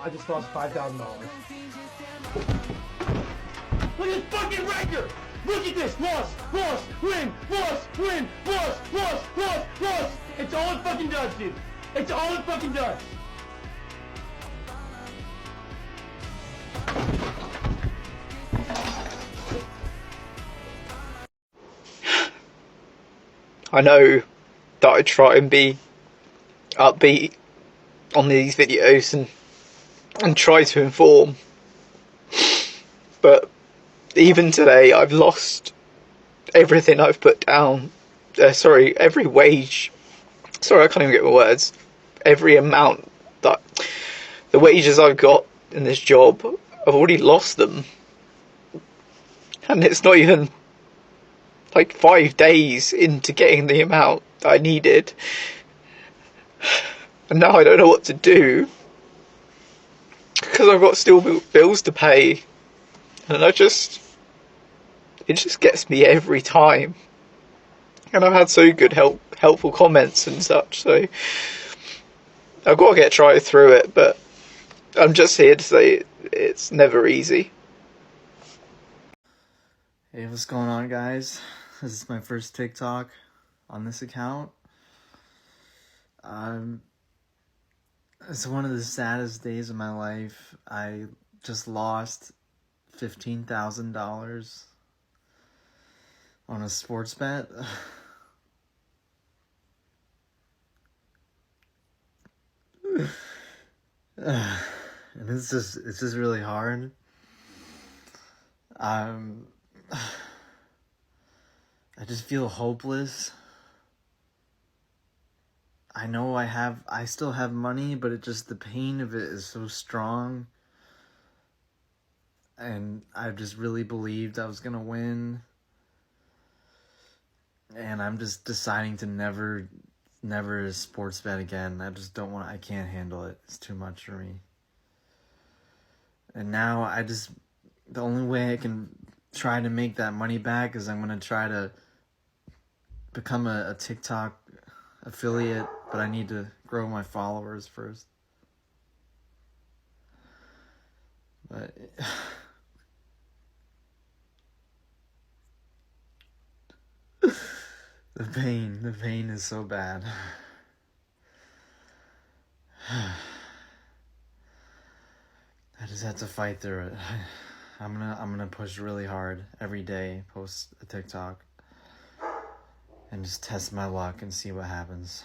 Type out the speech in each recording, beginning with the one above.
I just lost $5,000. Look at this fucking record! Look at this! Loss! Loss! Win! Loss! Win! Loss! Loss! Loss! Loss! It's all it fucking does, dude! It's all it fucking does! I know that I try and be upbeat on these videos and try to inform, but even today I've lost everything I've put down. Every wage. Sorry, I can't even get my words. Every amount that the wages I've got in this job, I've already lost them, and it's not even like 5 days into getting the amount that I needed, and now I don't know what to do because I've got still bills to pay, and it just gets me every time. And I've had so good helpful comments and such, so I've got to try through it, but I'm just here to say it's never easy. Hey, what's going on, guys? This is my first TikTok on this account. It's one of the saddest days of my life. I just lost $15,000 on a sports bet. And it's just really hard. I just feel hopeless. I know I still have money, but the pain of it is so strong. And I just really believed I was gonna win. And I'm just deciding to never sports bet again. I just don't want, I can't handle it. It's too much for me. And now the only way I can try to make that money back is I'm gonna try to become a TikTok affiliate, but I need to grow my followers first. But the pain is so bad. I just have to fight through it. I'm gonna push really hard every day, post a TikTok, and just test my luck and see what happens.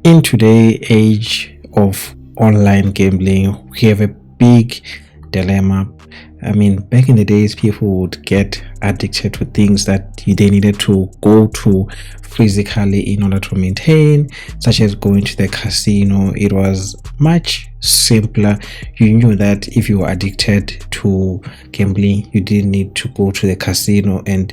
In today's age of online gambling, we have a big dilemma. I mean, back in the days, people would get addicted to things that they needed to go to physically in order to maintain, such as going to the casino. It was much simpler. You knew that if you were addicted to gambling, you didn't need to go to the casino, and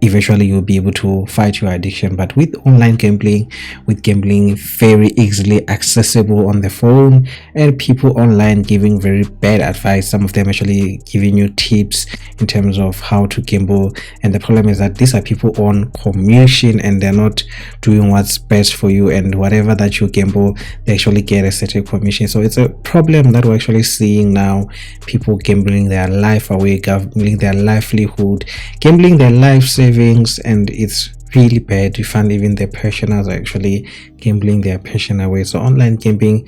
eventually you'll be able to fight your addiction. But with online gambling, with gambling very easily accessible on the phone, and people online giving very bad advice, some of them actually giving you tips in terms of how to gamble, and the problem is that these are people on commission and they're not doing what's best for you, and whatever that you gamble, they actually get a certain commission. So it's a problem that we're actually seeing now. People gambling their life away, gambling their livelihood, gambling their life savings, and it's really bad. You find even the pensioners are actually gambling their pension away. So online gambling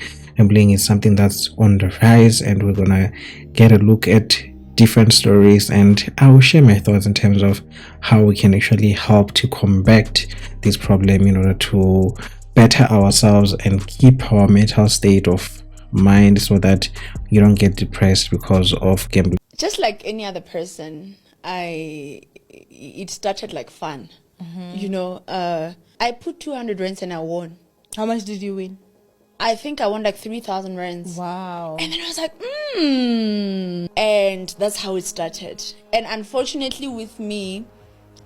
is something that's on the rise, and we're gonna get a look at different stories, and I will share my thoughts in terms of how we can actually help to combat this problem in order to better ourselves and keep our mental state of mind so that you don't get depressed because of gambling. Just like any other person, it started like fun. You know, I put 200 rands and I won. How much did you win? I think I won like 3,000 rands. Wow. And then I was like, and that's how it started. And unfortunately with me,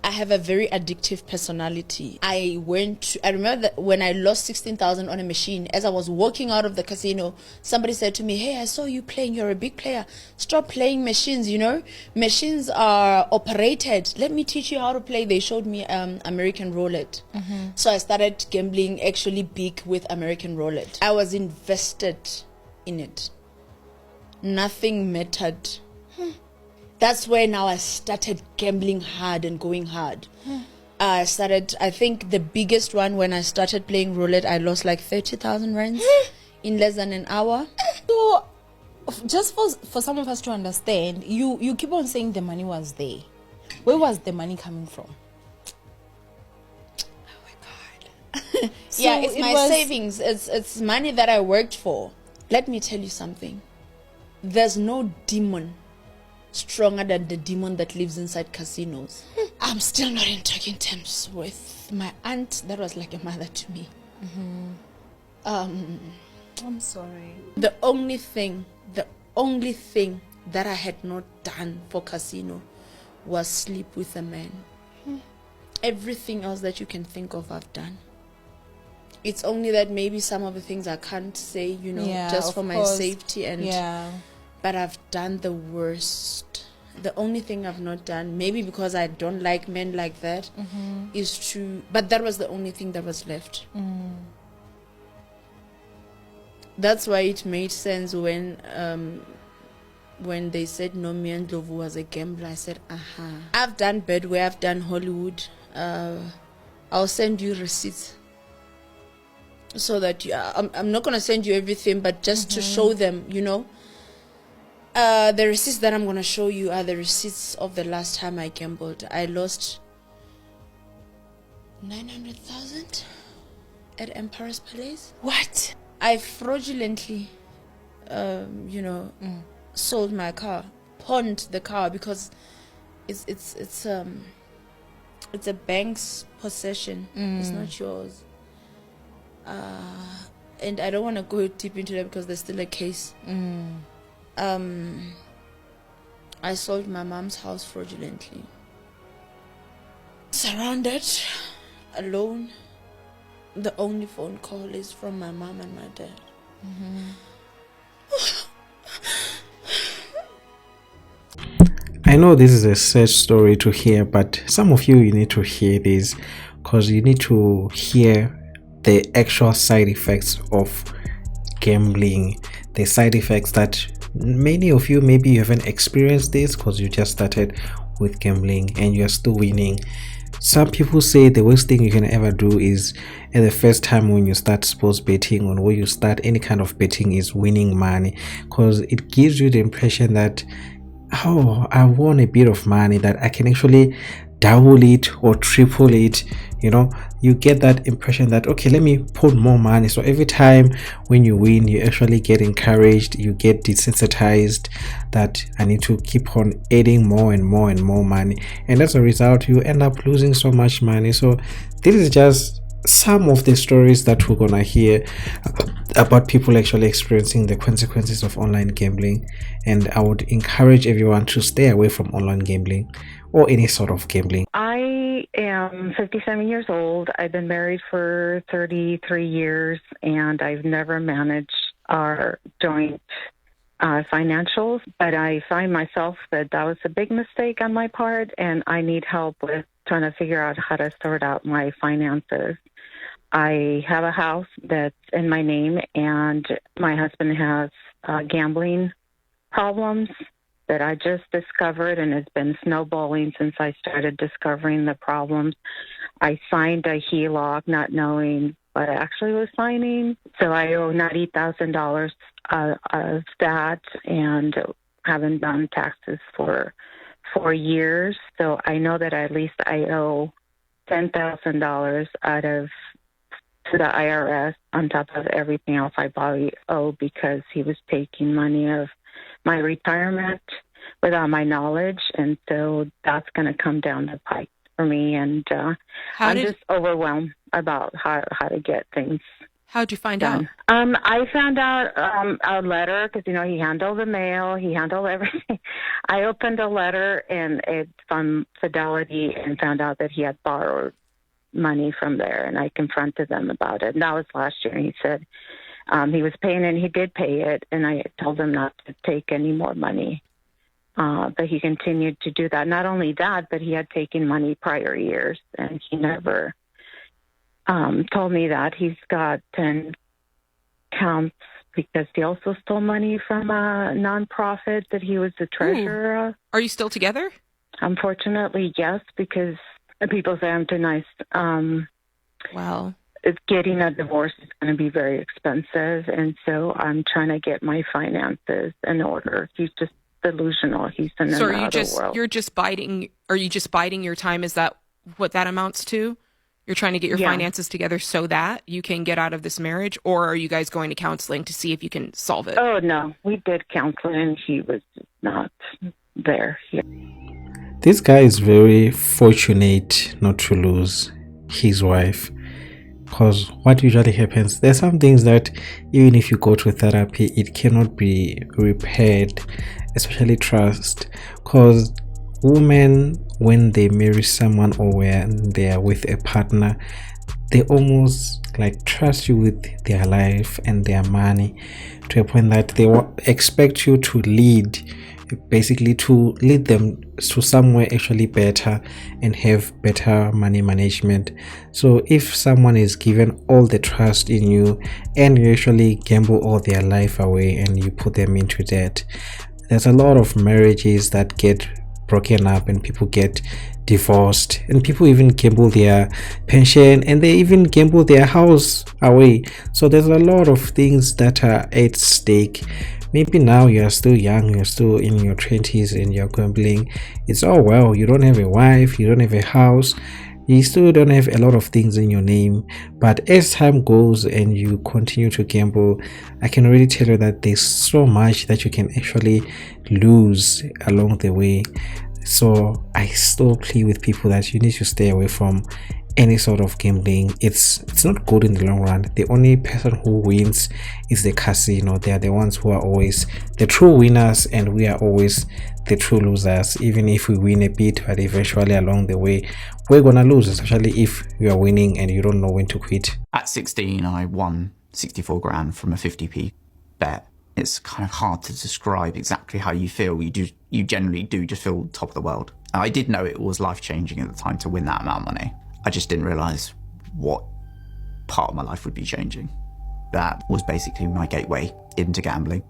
I have a very addictive personality. I remember that when I lost 16,000 on a machine, as I was walking out of the casino, somebody said to me, "Hey, I saw you playing, you're a big player. Stop playing machines, you know. Machines are operated. Let me teach you how to play." They showed me American roulette. So I started gambling actually big with American roulette. I was invested in it. Nothing mattered. That's where now I started gambling hard and going hard. I think the biggest one when I started playing roulette, I lost like 30,000 rands in less than an hour. So, just for some of us to understand, you keep on saying the money was there. Where was the money coming from? Oh my God. Yeah, it's my savings. It's money that I worked for. Let me tell you something. There's no demon stronger than the demon that lives inside casinos. I'm still not in talking terms with my aunt. That was like a mother to me. I'm sorry. The only thing that I had not done for casino was sleep with a man. Everything else that you can think of, I've done. It's only that maybe some of the things I can't say, just for my safety but I've done the worst. The only thing I've not done, maybe because I don't like men like that, is but that was the only thing that was left. That's why it made sense when they said Nomi and Ndlovu was a gambler. I said, I've done Bedway, I've done Hollywood. I'll send you receipts. So that I'm not going to send you everything, but just to show them, the receipts that I'm going to show you are the receipts of the last time I gambled. I lost 900,000 at Emperor's Palace. What? I fraudulently, sold my car, pawned the car because it's a bank's possession. It's not yours. And I don't want to go deep into that because there's still a case. I sold my mom's house fraudulently. Surrounded, alone. The only phone call is from my mom and my dad. I know this is a sad story to hear, but some of you need to hear this because you need to hear the actual side effects of gambling, the side effects that many of you, maybe you haven't experienced this because you just started with gambling and you're still winning. Some people say the worst thing you can ever do is at the first time when you start sports betting or when you start any kind of betting is winning money, because it gives you the impression that, oh, I won a bit of money, that I can actually double it or triple it. You get that impression that, okay, let me put more money. So every time when you win, you actually get encouraged, you get desensitized that I need to keep on adding more and more and more money, and as a result you end up losing so much money. So this is just some of the stories that we're gonna hear about people actually experiencing the consequences of online gambling, and I would encourage everyone to stay away from online gambling or any sort of gambling. I am 57 years old. I've been married for 33 years, and I've never managed our joint financials, but I find myself that was a big mistake on my part, and I need help with trying to figure out how to sort out my finances. I have a house that's in my name, and my husband has gambling problems that I just discovered, and it's been snowballing since I started discovering the problems. I signed a HELOC not knowing what I actually was signing. So I owe $90,000 of that, and haven't done taxes for 4 years. So I know that at least I owe $10,000 to the IRS on top of everything else I probably owe, because he was taking money of my retirement without my knowledge, and so that's going to come down the pike for me, and I'm just overwhelmed about how to get things. How'd you find done. I found out a letter, because he handled the mail, he handled everything. I opened a letter, and it's from Fidelity, and found out that he had borrowed money from there, and I confronted them about it. And that was last year, and he said he was paying, and he did pay it, and I told him not to take any more money. But he continued to do that. Not only that, but he had taken money prior years, and he never told me that. He's got 10 counts because he also stole money from a nonprofit that he was the treasurer of. Are you still together? Unfortunately, yes, because people say I'm too nice. Wow. Getting a divorce is going to be very expensive, and so I'm trying to get my finances in order. He's just delusional. He's in another world. Are you just biding your time? Is that what that amounts to? You're trying to get your finances together so that you can get out of this marriage, or are you guys going to counseling to see if you can solve it? Oh, no. We did counseling, and he was not there. This guy is very fortunate not to lose his wife, because what usually happens, there's some things that even if you go to therapy, it cannot be repaired, especially trust, because women, when they marry someone or when they are with a partner, they almost like trust you with their life and their money to a point that they expect you to lead, basically to lead them to somewhere actually better and have better money management. So if someone is given all the trust in you and you actually gamble all their life away and you put them into debt, there's a lot of marriages that get broken up and people get divorced, and people even gamble their pension and they even gamble their house away. So there's a lot of things that are at stake. Maybe now you're still young, you're still in your 20s and you're gambling. It's all well, you don't have a wife, you don't have a house, you still don't have a lot of things in your name. But as time goes and you continue to gamble, I can already tell you that there's so much that you can actually lose along the way. So I still plead with people that you need to stay away from any sort of gambling. It's not good in the long run. The only person who wins is the casino. They are the ones who are always the true winners, and we are always the true losers. Even if we win a bit, but eventually along the way we're gonna lose, especially if you are winning and you don't know when to quit. At 16 I won 64 grand from a 50p bet. It's kind of hard to describe exactly how you feel. You generally do just feel top of the world. I did know it was life-changing at the time to win that amount of money. I just didn't realise what part of my life would be changing. That was basically my gateway into gambling.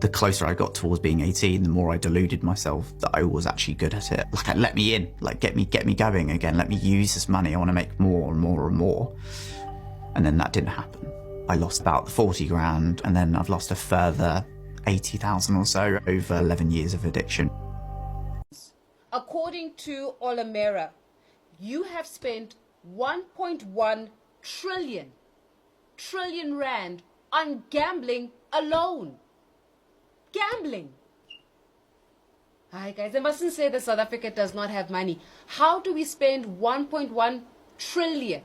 The closer I got towards being 18, the more I deluded myself that I was actually good at it. Like, let me in, like get me going again, let me use this money, I want to make more and more and more. And then that didn't happen. I lost about 40 grand, and then I've lost a further 80,000 or so over 11 years of addiction. According to Olamera, you have spent 1.1 trillion rand on gambling alone. Gambling. Hi guys, I mustn't say that South Africa does not have money. How do we spend 1.1 trillion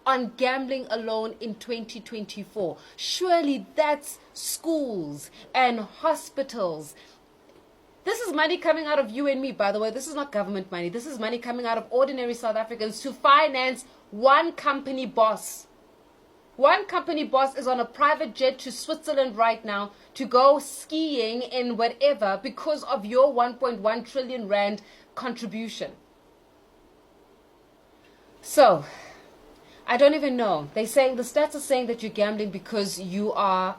on gambling alone in 2024? Surely that's schools and hospitals. This is money coming out of you and me, by the way. This is not government money. This is money coming out of ordinary South Africans to finance one company boss. One company boss is on a private jet to Switzerland right now to go skiing in whatever because of your 1.1 trillion rand contribution. So, I don't even know. The stats are saying that you're gambling because you are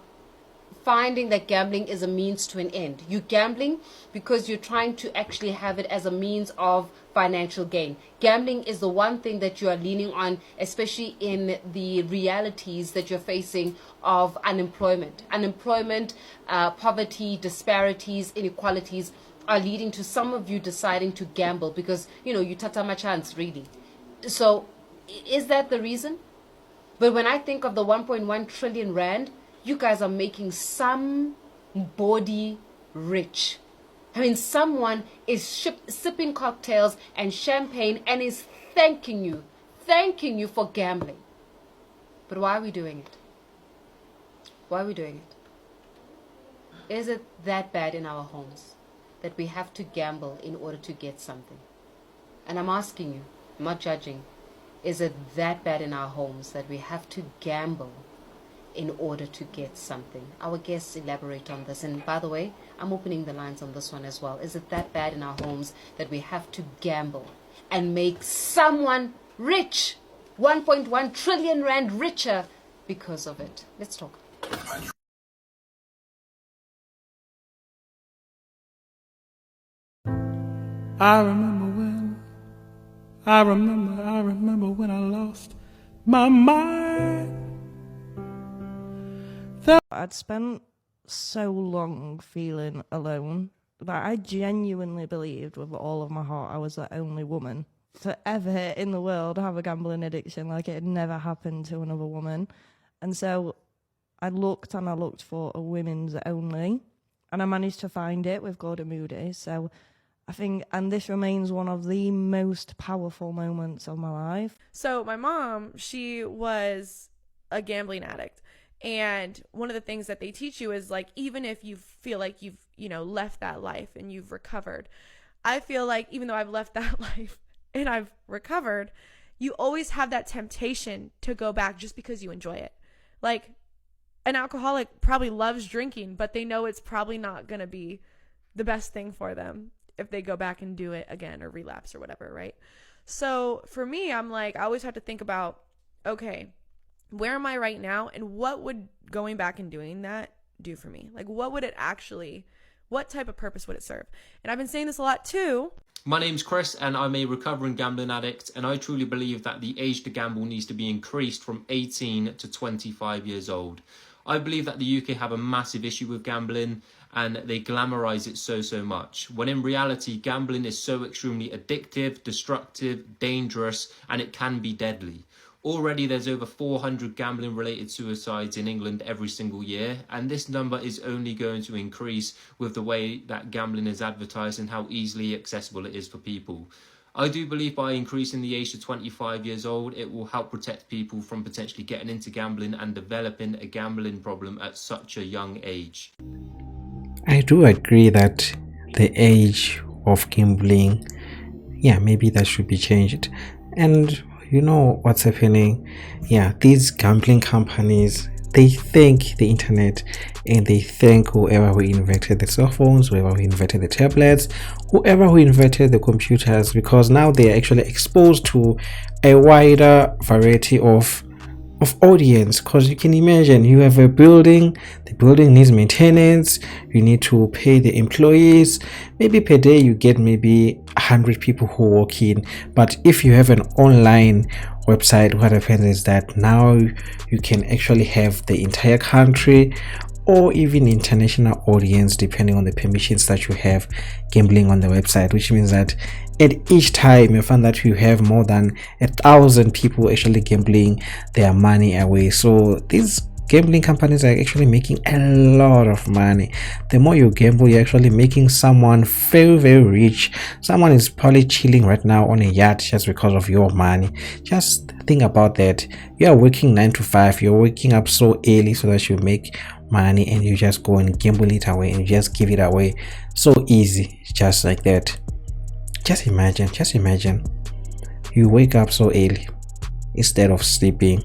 finding that gambling is a means to an end. You're gambling because you're trying to actually have it as a means of financial gain. Gambling is the one thing that you are leaning on, especially in the realities that you're facing of unemployment. Poverty, disparities, inequalities are leading to some of you deciding to gamble because, you tata my chance, really. So, is that the reason? But when I think of the 1.1 trillion rand, you guys are making somebody rich. I mean, someone is sipping cocktails and champagne and is thanking you for gambling. But why are we doing it? Why are we doing it? Is it that bad in our homes that we have to gamble in order to get something? And I'm asking you, I'm not judging. Is it that bad in our homes that we have to gamble in order to get something? Our guests elaborate on this. And by the way, I'm opening the lines on this one as well. Is it that bad in our homes that we have to gamble and make someone rich, 1.1 trillion rand richer because of it. Let's talk. I remember when I lost my mind. I'd spent so long feeling alone that I genuinely believed with all of my heart I was the only woman to ever in the world have a gambling addiction. Like, it had never happened to another woman. And so I looked for a women's only, and I managed to find it with Gordon Moody. So I think, and this remains one of the most powerful moments of my life. So my mom, she was a gambling addict. And one of the things that they teach you is, like, even if you feel like you've, left that life and you've recovered, I feel like even though I've left that life and I've recovered, you always have that temptation to go back just because you enjoy it. Like, an alcoholic probably loves drinking, but they know it's probably not going to be the best thing for them if they go back and do it again or relapse or whatever, right? So for me, I'm like, I always have to think about, okay, where am I right now, and what would going back and doing that do for me? Like, what type of purpose would it serve? And I've been saying this a lot too. My name's Chris, and I'm a recovering gambling addict, and I truly believe that the age to gamble needs to be increased from 18 to 25 years old. I believe that the UK have a massive issue with gambling, and they glamorise it so much, when in reality gambling is so extremely addictive, destructive, dangerous, and it can be deadly. Already there's over 400 gambling related suicides in England every single year, and this number is only going to increase with the way that gambling is advertised and how easily accessible it is for people. I do believe by increasing the age to 25 years old, it will help protect people from potentially getting into gambling and developing a gambling problem at such a young age. I do agree that the age of gambling, maybe that should be changed. And you know what's happening? These gambling companies, they thank the internet, and they thank whoever who invented the cell phones, whoever who invented the tablets, whoever who invented the computers, because now they are actually exposed to a wider variety of audience. Because you can imagine, you have a building, the building needs maintenance, you need to pay the employees. Maybe per day you get maybe 100 people who walk in. But if you have an online website, what happens is that now you can actually have the entire country or even international audience, depending on the permissions that you have, gambling on the website, which means that at each time you find that you have more than 1,000 people actually gambling their money away. So these gambling companies are actually making a lot of money. The more you gamble, you're actually making someone very rich. Someone is probably chilling right now on a yacht just because of your money. Just think about that. You are working 9 to 5, you're waking up so early so that you make money, and you just go and gamble it away and just give it away so easy, just like that. Just imagine you wake up so early instead of sleeping,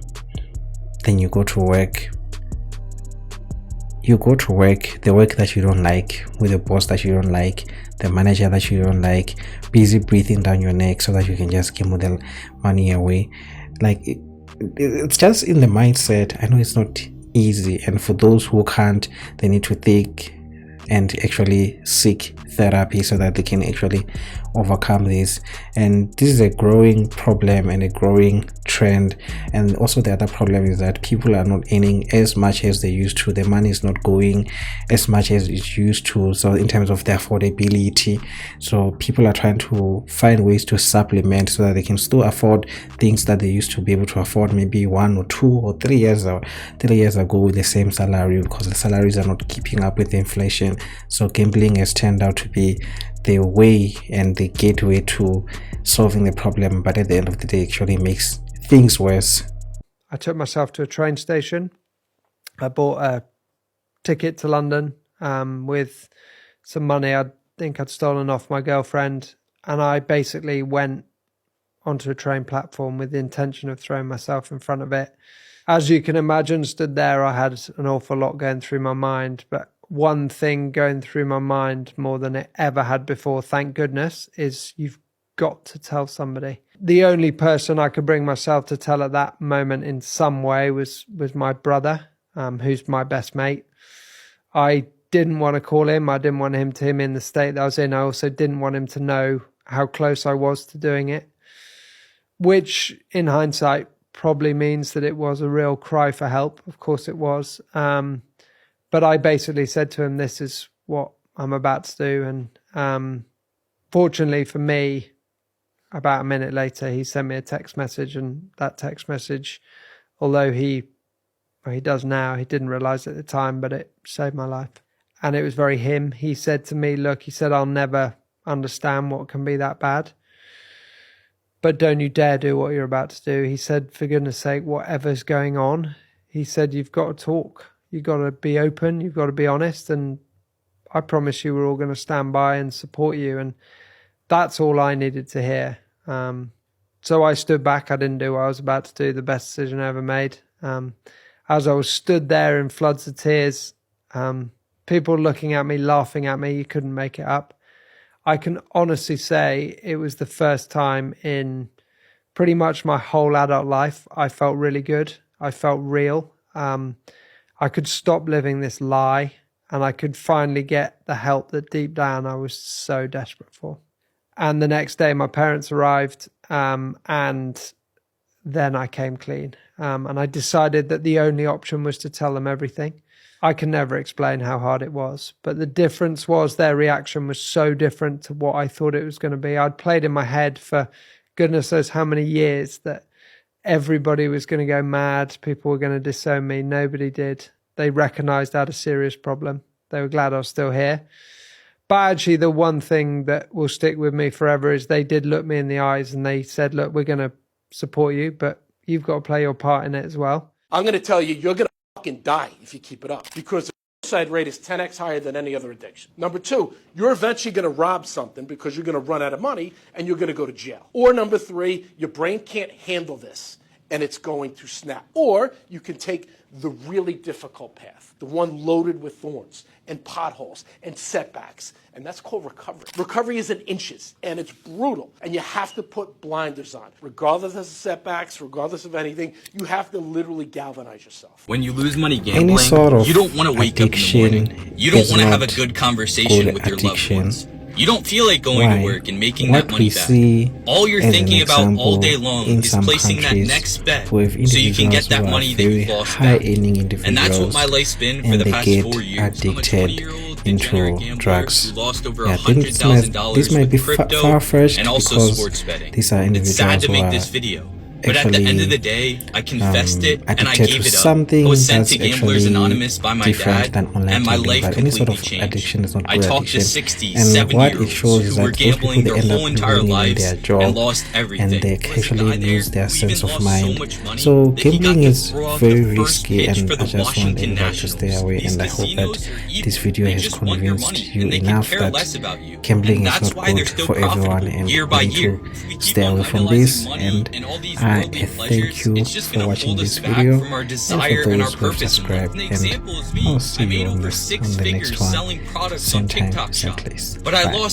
then you go to work, the work that you don't like, with a boss that you don't like, the manager that you don't like, busy breathing down your neck so that you can just gamble the money away. Like, it's just in the mindset. I know it's not easy, and for those who can't, they need to think and actually seek therapy so that they can actually overcome this. And this is a growing problem and a growing trend. And also the other problem is that people are not earning as much as they used to. The money is not going as much as it used to, so in terms of the affordability. So people are trying to find ways to supplement so that they can still afford things that they used to be able to afford maybe 1 or 2 or 3 years ago with the same salary, because the salaries are not keeping up with the inflation. So gambling has turned out to be the way and the gateway to solving the problem, but at the end of the day actually makes things worse. I took myself to a train station. I bought a ticket to London with some money I think I'd stolen off my girlfriend, and I basically went onto a train platform with the intention of throwing myself in front of it. As you can imagine, stood there, I had an awful lot going through my mind, but one thing going through my mind more than it ever had before, thank goodness, is you've got to tell somebody. the only person I could bring myself to tell at that moment in some way was my brother, who's my best mate. I didn't want to call him. I didn't want him in the state that I was in. I also didn't want him to know how close I was to doing it, which in hindsight probably means that it was a real cry for help. Of course it was. But I basically said to him, this is what I'm about to do. And fortunately for me, about a minute later, he sent me a text message, and that text message, although he does now, he didn't realize at the time, but it saved my life. And it was very him. He said to me, look, he said, I'll never understand what can be that bad, but don't you dare do what you're about to do. He said, for goodness sake, whatever's going on, he said, you've got to talk. You've got to be open. You've got to be honest. And I promise you we're all going to stand by and support you. And that's all I needed to hear. So I stood back. I didn't do what I was about to do, the best decision I ever made. As I was stood there in floods of tears, people looking at me, laughing at me, you couldn't make it up. I can honestly say it was the first time in pretty much my whole adult life I felt really good. I felt real. I could stop living this lie, and I could finally get the help that deep down I was so desperate for. And the next day my parents arrived, and then I came clean. And I decided that the only option was to tell them everything. I can never explain how hard it was, but the difference was their reaction was so different to what I thought it was going to be. I'd played in my head for goodness knows how many years that everybody was going to go mad. People were going to disown me. Nobody did. They recognized I had a serious problem. They were glad I was still here. But actually, the one thing that will stick with me forever is they did look me in the eyes and they said, look, we're going to support you, but you've got to play your part in it as well. I'm going to tell you, you're going to fucking die if you keep it up, because the suicide rate is 10x higher than any other addiction. Number two, you're eventually going to rob something because you're going to run out of money and you're going to go to jail. Or number three, your brain can't handle this and it's going to snap. Or you can take the really difficult path, the one loaded with thorns and potholes and setbacks, and that's called recovery. Recovery is in inches, and it's brutal, and you have to put blinders on. Regardless of setbacks, regardless of anything, you have to literally galvanize yourself. When you lose money gambling, you don't want to wake up in the morning. You don't want to have a good conversation with your loved ones. You don't feel like going to work and making that money back. All you're thinking about all day long is placing that next bet so you can get that money that you lost back. And that's what my life's been for the past 4 years. I'm a 20-year-old degenerate gambler who lost over $100,000 with crypto and also sports betting. It's sad to make this video, but at the end of the day, I confessed it and I gave it up. I was sent to Gamblers Anonymous by my dad, and my life completely changed. I talked to 60, 70-year-olds who were gambling their whole entire lives and lost everything. And they actually lose their sense of mind. So gambling is very risky, and I just want everybody to stay away. And I hope that this video has convinced you enough that gambling is not good for everyone, and you need to stay away from this. And I thank you for watching this video, and for those who have subscribed, and I'll see you on the next one, same time, same place. Bye.